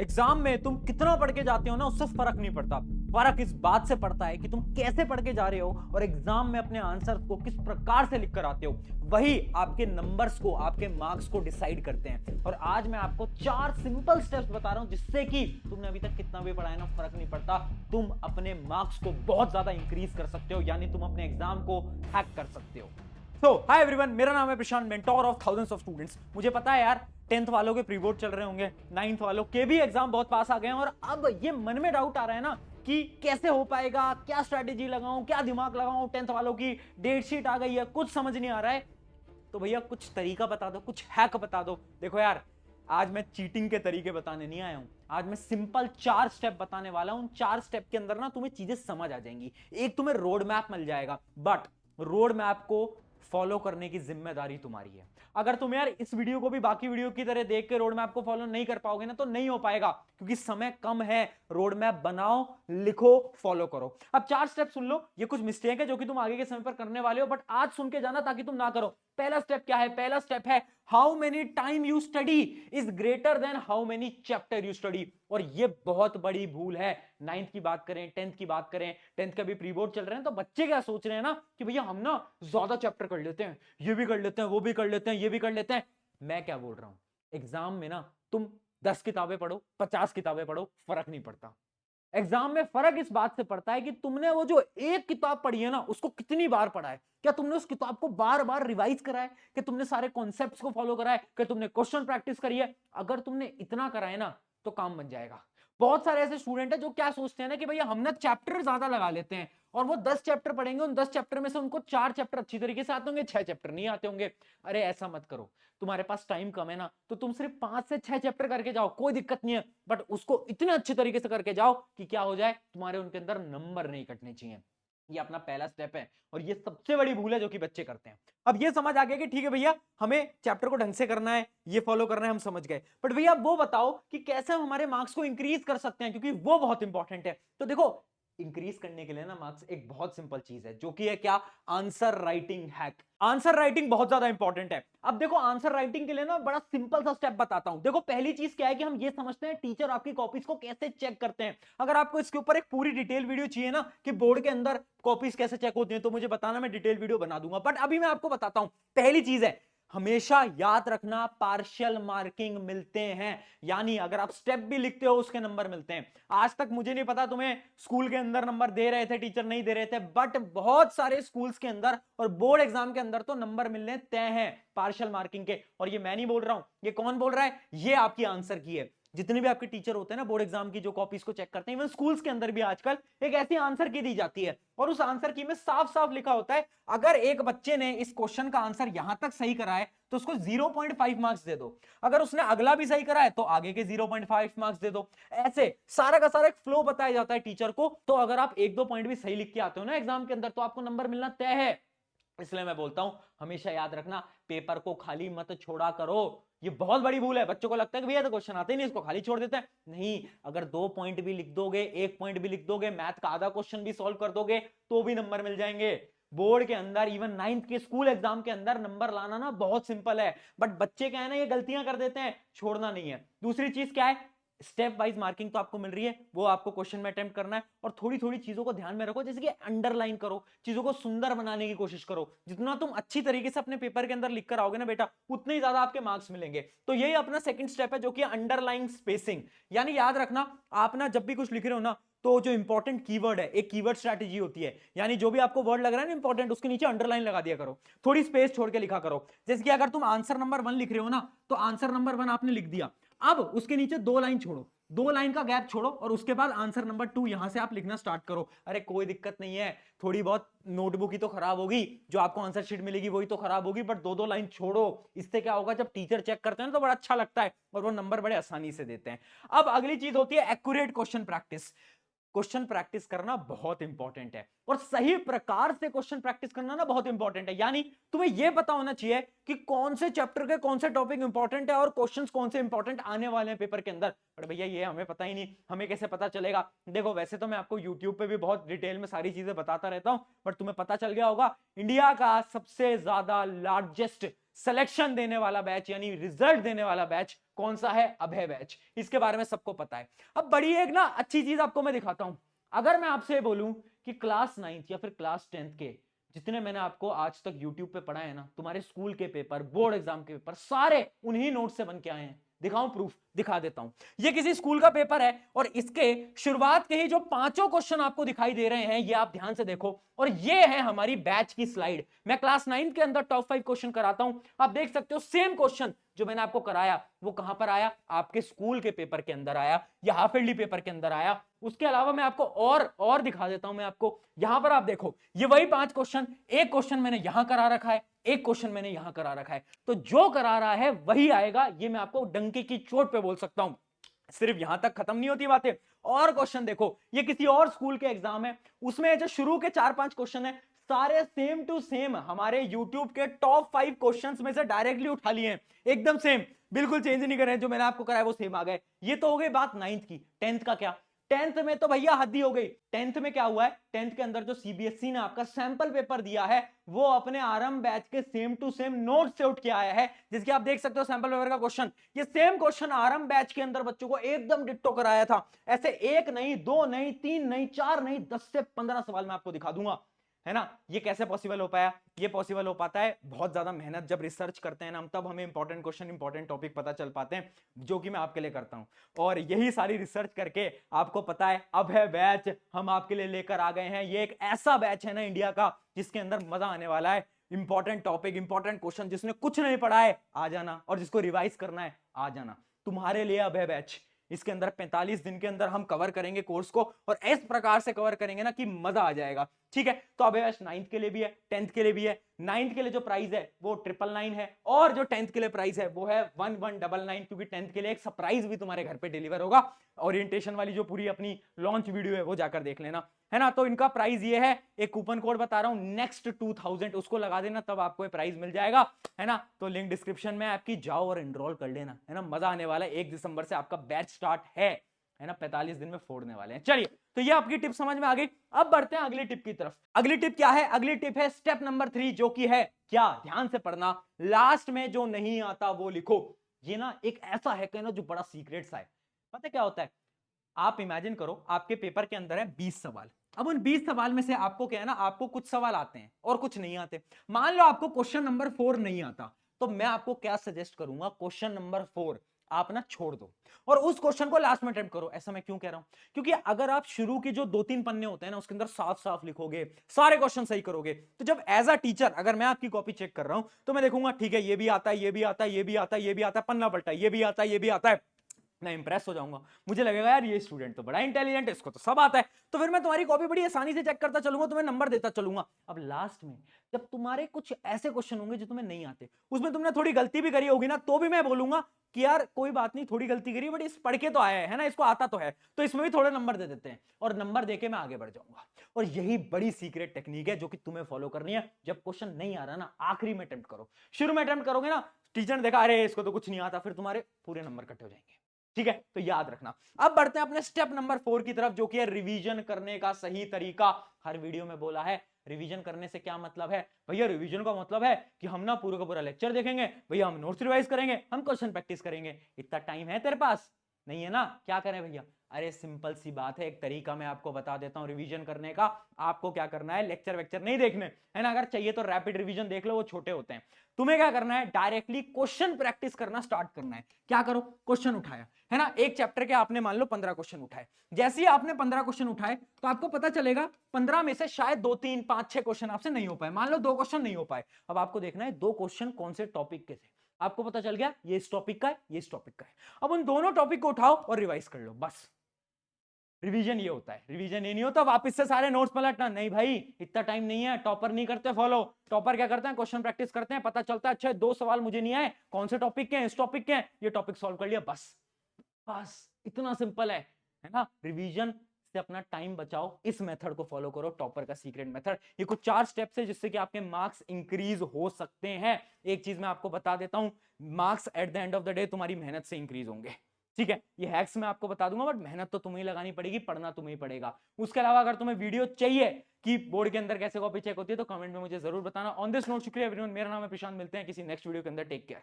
Exam में तुम कितना पढ़ के जाते हो ना, उससे फर्क नहीं पड़ता। फर्क इस बात से पड़ता है कि तुम कैसे पढ़ के जा रहे हो और एग्जाम में अपने आंसर को किस प्रकार से लिख कर आते हो। वही आपके नंबर्स को, आपके मार्क्स को डिसाइड करते हैं। और आज मैं आपको 4 सिंपल स्टेप्स बता रहा हूं जिससे कि तुमने अभी तक कितना भी पढ़ा है ना, फर्क नहीं पड़ता, तुम अपने मार्क्स को बहुत ज्यादा इंक्रीज कर सकते हो, यानी तुम अपने एग्जाम को हैक कर सकते हो। तो हाय एवरीवन, मेरा नाम है Prashant, mentor of thousands of students. मुझे पता है यार, 10th वालों के प्री बोर्ड चल रहे होंगे, 9th वालों के भी एग्जाम बहुत पास आ गए हैं, और अब ये मन में डाउट आ रहा है ना कि कैसे हो पाएगा, क्या स्ट्रेटेजी लगाऊं, क्या दिमाग लगाऊं, 10th वालों की डेट शीट आ गई है, कुछ समझ नहीं आ रहा है। तो भैया कुछ तरीका बता दो, कुछ हैक बता दो। देखो यार, आज मैं चीटिंग के तरीके बताने नहीं आया हूं, आज मैं सिंपल 4 स्टेप बताने वाला हूं। 4 स्टेप के अंदर ना तुम्हें चीजें समझ आ जाएंगी। एक तुम्हें रोड मैप मिल जाएगा, बट रोड मैप को फॉलो करने की जिम्मेदारी तुम्हारी है। अगर तुम यार इस वीडियो को भी बाकी वीडियो की तरह देख के रोड मैप को फॉलो नहीं कर पाओगे ना, तो नहीं हो पाएगा, क्योंकि समय कम है। रोड मैप बनाओ, लिखो, फॉलो करो। अब 4 स्टेप सुन लो। ये कुछ मिस्टेक है जो कि तुम आगे के समय पर करने वाले हो, बट आज सुन के जाना ताकि तुम ना करो। पहला स्टेप क्या है? पहला स्टेप है how many time you study is greater than how many chapter you study. और ये बहुत बड़ी भूल है। 9th की बात करें, 10th की बात करें, 10th का भी प्री बोर्ड चल रहे हैं, तो बच्चे क्या सोच रहे हैं ना कि भैया हम ना ज्यादा चैप्टर कर लेते हैं, ये भी कर लेते हैं, वो भी कर लेते हैं, ये भी कर लेते हैं। मैं क्या बोल रहा हूं, एग्जाम में ना तुम 10 किताबें पढ़ो, 50 किताबें पढ़ो, फर्क नहीं पड़ता। एग्जाम में फर्क इस बात से पड़ता है कि तुमने वो जो एक किताब पढ़ी है ना, उसको कितनी बार पढ़ा है। क्या तुमने उस किताब को बार बार रिवाइज करा है? कि तुमने सारे कॉन्सेप्ट्स को फॉलो करा है? कि तुमने क्वेश्चन प्रैक्टिस करी है? अगर तुमने इतना करा है ना, तो काम बन जाएगा। बहुत सारे ऐसे स्टूडेंट है जो क्या सोचते हैं ना कि भैया हम ना चैप्टर ज्यादा लगा लेते हैं, और वो 10 चैप्टर पढ़ेंगे, उन 10 चैप्टर में से उनको 4 चैप्टर अच्छी तरीके से आते होंगे, 6 चैप्टर नहीं आते होंगे। अरे ऐसा मत करो। तुम्हारे पास टाइम कम है ना, तो तुम सिर्फ 5 से 6 चैप्टर करके जाओ, कोई दिक्कत नहीं है, बट उसको इतने अच्छे तरीके से करके जाओ कि क्या हो जाए, तुम्हारे उनके अंदर नंबर नहीं कटने चाहिए। ये अपना पहला स्टेप है, और ये सबसे बड़ी भूल है जो कि बच्चे करते हैं। अब ये समझ आ गया कि ठीक है भैया, हमें चैप्टर को ढंग से करना है, ये फॉलो करना है, हम समझ गए। बट भैया वो बताओ कि कैसे हम हमारे मार्क्स को इंक्रीज कर सकते हैं, क्योंकि वो बहुत इंपॉर्टेंट है। तो देखो, इंक्रीज करने के लिए ना मार्क्स, एक बहुत सिंपल चीज है जो कि है क्या? Answer writing hack. Answer writing बहुत ज्यादा इंपॉर्टेंट है। अब देखो, आंसर राइटिंग के लिए ना बड़ा सिंपल सा स्टेप बताता हूं। देखो, पहली चीज क्या है कि हम ये समझते हैं टीचर आपकी कॉपीज को कैसे चेक करते हैं। अगर आपको इसके ऊपर एक पूरी डिटेल वीडियो चाहिए ना कि बोर्ड के अंदर कॉपीज कैसे चेक होती हैं, तो मुझे बताना, मैं डिटेल वीडियो बना दूंगा। बट अभी मैं आपको बताता हूं। पहली चीज है, हमेशा याद रखना, पार्शियल मार्किंग मिलते हैं। यानी अगर आप स्टेप भी लिखते हो, उसके नंबर मिलते हैं। आज तक मुझे नहीं पता तुम्हें स्कूल के अंदर नंबर दे रहे थे, टीचर नहीं दे रहे थे, बट बहुत सारे स्कूल्स के अंदर और बोर्ड एग्जाम के अंदर तो नंबर मिलने तय हैं पार्शियल मार्किंग के। और ये मैं नहीं बोल रहा हूं, ये कौन बोल रहा है? ये आपकी आंसर की है। जितने भी आपके टीचर होते हैं ना बोर्ड एग्जाम की, जो कॉपीज को चेक करते हैं, इवन स्कूल्स के अंदर भी आजकल एक ऐसी आंसर की दी जाती है, और उस आंसर की में साफ साफ लिखा होता है, अगर एक बच्चे ने इस क्वेश्चन का आंसर यहां तक सही करा है तो उसको 0.5 मार्क्स दे दो, अगर उसने अगला भी सही करा है तो आगे के 0.5 मार्क्स दे दो। ऐसे सारा का सारा एक फ्लो बताया जाता है टीचर को। तो अगर आप 1-2 पॉइंट भी सही लिख के आते हो ना एग्जाम के अंदर, तो आपको नंबर मिलना तय है। इसलिए मैं बोलता हूं, हमेशा याद रखना, पेपर को खाली मत छोड़ा करो। ये बहुत बड़ी भूल है। बच्चों को लगता है कि भैया तो क्वेश्चन आते ही नहीं, इसको खाली छोड़ देते हैं। नहीं, अगर 2 पॉइंट भी लिख दोगे, 1 पॉइंट भी लिख दोगे, मैथ का आधा क्वेश्चन भी सॉल्व कर दोगे, तो भी नंबर मिल जाएंगे। बोर्ड के अंदर, इवन 9th के स्कूल एग्जाम के अंदर नंबर लाना ना बहुत सिंपल है, बट बच्चे क्या है ना, ये गलतियां कर देते हैं, छोड़ना नहीं है। दूसरी चीज क्या है? स्टेप वाइज मार्किंग तो आपको मिल रही है, वो आपको क्वेश्चन में अटेम्प्ट करना है, और थोड़ी थोड़ी चीजों को ध्यान में रखो, जैसे कि अंडरलाइन करो, चीजों को सुंदर बनाने की कोशिश करो। जितना तुम अच्छी तरीके से अपने पेपर के अंदर लिख कर आओगे ना बेटा, उतने ही ज्यादा आपके मार्क्स मिलेंगे। तो यही अपना सेकंड स्टेप है, जो कि अंडरलाइन स्पेसिंग। यानी याद रखना, आप ना जब भी कुछ लिख रहे हो ना, तो जो इंपॉर्टेंट कीवर्ड है, एक कीवर्ड स्ट्रैटेजी होती है, यानी जो भी आपको वर्ड लग रहा है ना इंपॉर्टेंट, उसके नीचे अंडरलाइन लगा दिया करो, थोड़ी स्पेस छोड़ के लिखा करो। जैसे कि अगर तुम आंसर नंबर 1 लिख रहे हो ना, तो आंसर नंबर 1 आपने लिख दिया, अब उसके नीचे 2 लाइन छोड़ो, 2 लाइन का गैप छोड़ो, और उसके बाद आंसर नंबर 2 यहां से आप लिखना स्टार्ट करो। अरे कोई दिक्कत नहीं है, थोड़ी बहुत नोटबुक ही तो खराब होगी, जो आपको आंसर शीट मिलेगी वही तो खराब होगी, बट 2-2 लाइन छोड़ो। इससे क्या होगा, जब टीचर चेक करते हैं ना, तो बड़ा अच्छा लगता है, और वो नंबर बड़े आसानी से देते हैं। अब अगली चीज होती है accurate question practice. Question practice करना बहुत इंपॉर्टेंट है, और सही प्रकार से क्वेश्चन प्रैक्टिस करना ना बहुत इंपॉर्टेंट है। यानी तुम्हें यह पता होना चाहिए कि कौन से चैप्टर के कौन से टॉपिक इंपॉर्टेंट है, और क्वेश्चंस कौन से इंपॉर्टेंट आने वाले हैं पेपर के अंदर। पर भैया ये हमें पता ही नहीं, हमें कैसे पता चलेगा? देखो, वैसे तो मैं आपको यूट्यूब पे भी बहुत डिटेल में सारी चीजें बताता रहता हूं, बट तुम्हें पता चल गया होगा, इंडिया का सबसे ज्यादा लार्जेस्ट सिलेक्शन देने वाला बैच यानी रिजल्ट देने वाला बैच कौन सा है? अभय बैच। इसके बारे में सबको पता है। अब बड़ी एक ना अच्छी चीज आपको मैं दिखाता हूं। अगर मैं आपसे बोलूं कि क्लास 9th या फिर क्लास 10th के जितने मैंने आपको आज तक यूट्यूब पे पढ़ाए हैं ना, तुम्हारे स्कूल के पेपर, बोर्ड एग्जाम के पेपर सारे उन्हीं नोट से बन के आए हैं। दिखाऊं प्रूफ? दिखा देता हूं। ये किसी स्कूल का पेपर है और इसके शुरुआत के ही जो 5 क्वेश्चन आपको दिखाई दे रहे हैं, ये आप ध्यान से देखो। और ये है हमारी बैच की स्लाइड। मैं क्लास 9 के अंदर टॉप 5 क्वेश्चन कराता हूं। आप देख सकते हो सेम क्वेश्चन जो मैंने आपको कराया वो कहां पर आया? आपके स्कूल के पेपर के अंदर आया या हाफ ईयरली पेपर के अंदर आया। उसके अलावा मैं आपको और दिखा देता हूं। मैं आपको यहां पर आप देखो, ये वही 5 क्वेश्चन, एक क्वेश्चन मैंने यहां करा रखा है, एक क्वेश्चन मैंने यहां करा रखा है। तो जो करा रहा है वही आएगा, ये मैं आपको डंके की चोट पे बोल सकता हूं। सिर्फ यहां तक खत्म नहीं होती बातें। और क्वेश्चन देखो, ये किसी और स्कूल के एग्जाम है, उसमें जो शुरू के 4-5 क्वेश्चन है सारे सेम टू सेम हमारे YouTube के टॉप 5 क्वेश्चंस में से डायरेक्टली उठा लिए हैं। एकदम सेम, बिल्कुल चेंज नहीं कर रहे हैं। जो मैंने आपको कराया वो सेम आ गए। ये तो हो गई बात 9th की। 10th का क्या? 10th में तो भैया हद ही हो गई। 10th में क्या हुआ है? 10th के अंदर जो CBSE ने आपका सैंपल पेपर दिया है वो अपने आरंभ बैच के सेम टू सेम नोट से उठ के आया है, जिसके आप देख सकते हो सैंपल पेपर का क्वेश्चन। ये सेम क्वेश्चन आरंभ बैच के अंदर बच्चों को एकदम डिट्टो कराया था। ऐसे 1 नहीं, 2 नहीं, 3 नहीं, 4 नहीं, 10 से 15 सवाल मैं आपको दिखा दूंगा, है ना। ये कैसे पॉसिबल हो पाया? ये पॉसिबल हो पाता है बहुत ज्यादा मेहनत जब रिसर्च करते हैं ना हम, तब हमें इंपॉर्टेंट क्वेश्चन, इंपॉर्टेंट टॉपिक पता चल पाते हैं, जो कि मैं आपके लिए करता हूं। और यही सारी रिसर्च करके आपको पता है अभय बैच हम आपके लिए लेकर आ गए हैं। ये एक ऐसा बैच है ना इंडिया का जिसके अंदर मजा आने वाला है। इंपॉर्टेंट टॉपिक, इंपॉर्टेंट क्वेश्चन, जिसने कुछ नहीं पढ़ा है आ जाना, और जिसको रिवाइज करना है आ जाना, तुम्हारे लिए अभय बैच। इसके अंदर 45 दिन के अंदर हम कवर करेंगे कोर्स को, और इस प्रकार से कवर करेंगे ना कि मजा आ जाएगा। ठीक है, तो अभय बैच 9th के लिए भी है, 10th के लिए भी है। 9th के लिए जो प्राइस है वो 999 है, और जो 10th के लिए प्राइस है वो है 1199, क्योंकि 10th के लिए एक सरप्राइज भी तुम्हारे घर पे डिलीवर होगा। ओरिएंटेशन वाली जो पूरी अपनी लॉन्च वीडियो है वो जाकर देख लेना, है ना। तो इनका प्राइस ये है, एक कूपन कोड बता रहा हूं नेक्स्ट 2000, उसको लगा देना, तब आपको ये प्राइस मिल जाएगा, है ना। तो लिंक डिस्क्रिप्शन में आपकी, जाओ और एनरोल कर लेना, है ना। मजा आने वाला है। 1 दिसंबर से आपका बैच स्टार्ट है ना। 45 दिन में फोड़ने वाले हैं। चलिए, तो ये आपकी टिप समझ में आ गई। अब बढ़ते हैं अगली टिप की तरफ। अगली टिप क्या है? अगली टिप है स्टेप नंबर 3, जो कि है क्या? ध्यान से पढ़ना, लास्ट में जो नहीं आता वो लिखो। ये ना एक ऐसा है कहना जो बड़ा सीक्रेट सा है। पता क्या होता है? आप इमेजिन करो आपके पेपर के अंदर है 20 सवाल। अब उन 20 सवाल में से आपको क्या है ना, आपको कुछ सवाल आते हैं और कुछ नहीं आते। मान लो आपको क्वेश्चन नंबर 4 नहीं आता, तो मैं आपको क्या सजेस्ट करूंगा? क्वेश्चन नंबर 4 आप ना छोड़ दो और उस क्वेश्चन को लास्ट में अटेम्प्ट करो। ऐसा मैं क्यों कह रहा हूं? क्योंकि अगर आप शुरू के जो 2-3 पन्ने होते हैं ना उसके अंदर साफ साफ लिखोगे, सारे क्वेश्चन सही करोगे, तो जब एज अ टीचर अगर मैं आपकी कॉपी चेक कर रहा हूं तो मैं देखूंगा ठीक है ये भी आता है, ये भी आता है, ये भी आता है, ये भी आता है, पन्ना पलटा है, ये भी आता है, ये भी आता है, मैं इंप्रेस हो जाऊंगा। मुझे लगेगा यार ये स्टूडेंट तो बड़ा इंटेलिजेंट है, इसको तो सब आता है। तो फिर मैं तुम्हारी कॉपी बड़ी आसानी से चेक करता चलूंगा, तुम्हें नंबर देता चलूंगा। अब लास्ट में जब तुम्हारे कुछ ऐसे क्वेश्चन होंगे जो तुम्हें नहीं आते, उसमें तुमने थोड़ी गलती भी करी होगी ना, तो भी मैं बोलूंगा कि यार कोई बात नहीं, थोड़ी गलती करी बट इस पढ़ के तो आया है ना, इसको आता तो है, तो इसमें भी थोड़े नंबर दे देते हैं, और नंबर देके मैं आगे बढ़ जाऊंगा। और यही बड़ी सीक्रेट टेक्निक है जो कि तुम्हें फॉलो करनी है। जब क्वेश्चन नहीं आ रहा ना, आखिरी में अटेम्प्ट करो। शुरू में अटेम्प्ट करोगे ना, टीचर ने देखा अरे इसको तो कुछ नहीं आता, फिर तुम्हारे पूरे नंबर कट हो जाएंगे। ठीक है, तो याद रखना। अब बढ़ते हैं अपने स्टेप नंबर 4 की तरफ, जो कि है रिवीजन करने का सही तरीका। हर वीडियो में बोला है रिवीजन करने से क्या मतलब है भैया? रिवीजन का मतलब है कि हम ना पूरा का पूरा लेक्चर देखेंगे भैया, हम नोट्स रिवाइज करेंगे, हम क्वेश्चन प्रैक्टिस करेंगे। इतना टाइम है तेरे पास? नहीं है ना, क्या करें भैया? अरे सिंपल सी बात है, एक तरीका मैं आपको बता देता हूं रिवीजन करने का। आपको क्या करना है, लेक्चर वेक्चर नहीं देखने, है ना। अगर चाहिए तो रैपिड रिवीजन देख लो, वो छोटे होते हैं। तुम्हें क्या करना है, डायरेक्टली क्वेश्चन प्रैक्टिस करना स्टार्ट करना है। क्या करो, क्वेश्चन उठाया, है ना, एक चैप्टर के आपने मान लो 15 क्वेश्चन उठाए। जैसे ही आपने 15 क्वेश्चन उठाए तो आपको पता चलेगा 15 में से शायद 2, 3, 5, 6 क्वेश्चन आपसे नहीं हो पाए। मान लो 2 क्वेश्चन नहीं हो पाए। अब आपको देखना है 2 क्वेश्चन कौन से टॉपिक के थे। आपको पता चल गया ये इस टॉपिक का है, ये इस टॉपिक का है। अब उन दोनों टॉपिक को उठाओ और रिवाइज कर लो, बस। रिवीजन ये होता है। रिवीजन ये नहीं होता वापस से सारे नोट्स पलटना, नहीं भाई, इतना टाइम नहीं है। टॉपर नहीं करते फॉलो। टॉपर क्या करते हैं, क्वेश्चन प्रैक्टिस करते हैं, पता चलता है अच्छा 2 सवाल मुझे नहीं आए, कौन से टॉपिक के हैं, इस टॉपिक के हैं, ये टॉपिक सॉल्व कर लिया, बस। बस इतना सिंपल है ना। रिवीजन से अपना टाइम बचाओ, इस मेथड को फॉलो करो, टॉपर का सीक्रेट मेथड। ये कुछ 4 स्टेप्स है जिससे कि आपके मार्क्स इंक्रीज हो सकते हैं। एक चीज मैं आपको बता देता हूं, marks at the end of the day तुम्हारी मेहनत से इंक्रीज होंगे। ठीक है, ये हैक्स मैं आपको बता दूंगा, बट मेहनत तो तुम्हें लगानी पड़ेगी, पढ़ना तुम्हें पड़ेगा। उसके अलावा अगर तुम्हें वीडियो चाहिए कि बोर्ड के अंदर कैसे कॉपी चेक होती है, तो कमेंट में मुझे जरूर बताना। ऑन दिस नोट शुक्रिया एवरीवन, मेरा नाम है प्रशांत, मिलते हैं किसी नेक्स्ट वीडियो के अंदर, टेक केयर।